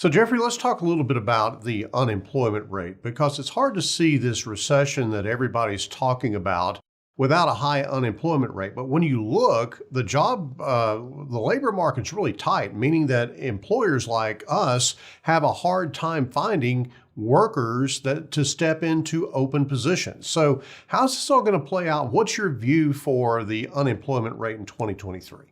So, Jeffrey, let's talk a little bit about the unemployment rate because it's hard to see this recession that everybody's talking about without a high unemployment rate. But when you look, the labor market's really tight, meaning that employers like us have a hard time finding workers to step into open positions. So, how's this all going to play out? What's your view for the unemployment rate in 2023?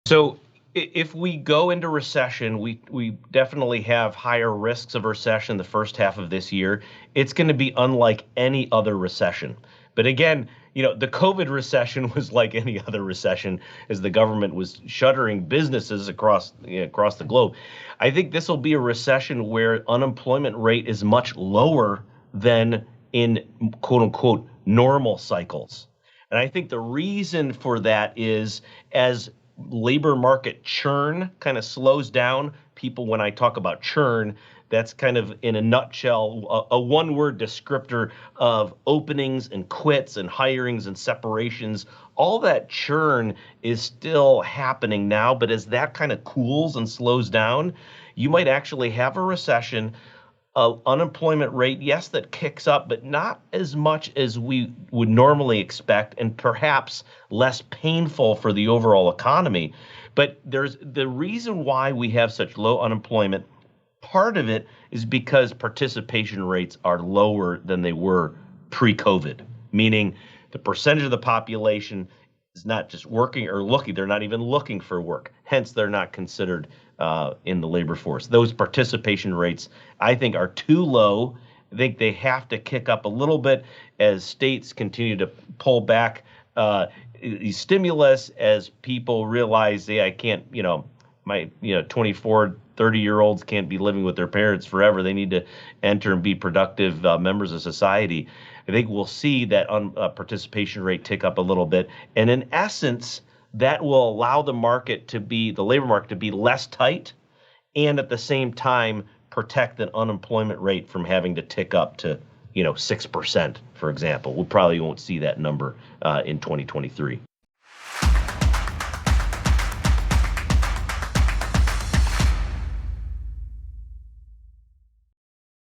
So if we go into recession, we definitely have higher risks of recession the first half of this year. It's going to be unlike any other recession. But again, the COVID recession was like any other recession as the government was shuttering businesses across the globe. I think this will be a recession where unemployment rate is much lower than in quote unquote normal cycles. And I think the reason for that is as labor market churn kind of slows down. People, when I talk about churn, that's kind of in a nutshell, a one-word descriptor of openings and quits and hirings and separations. All that churn is still happening now, but as that kind of cools and slows down, you might actually have a recession. Unemployment rate, yes, that kicks up, but not as much as we would normally expect, and perhaps less painful for the overall economy. But there's the reason why we have such low unemployment. Part of it is because participation rates are lower than they were pre-COVID, meaning the percentage of the population is not just working or looking, they're not even looking for work. Hence, they're not considered in the labor force. Those participation rates, I think, are too low. I think they have to kick up a little bit as states continue to pull back stimulus, as people realize, hey, I can't, my 24, 30-year-olds can't be living with their parents forever. They need to enter and be productive members of society. I think we'll see that participation rate tick up a little bit. And in essence, that will allow the labor market to be less tight and at the same time protect the unemployment rate from having to tick up to 6%, for example. We probably won't see that number in 2023.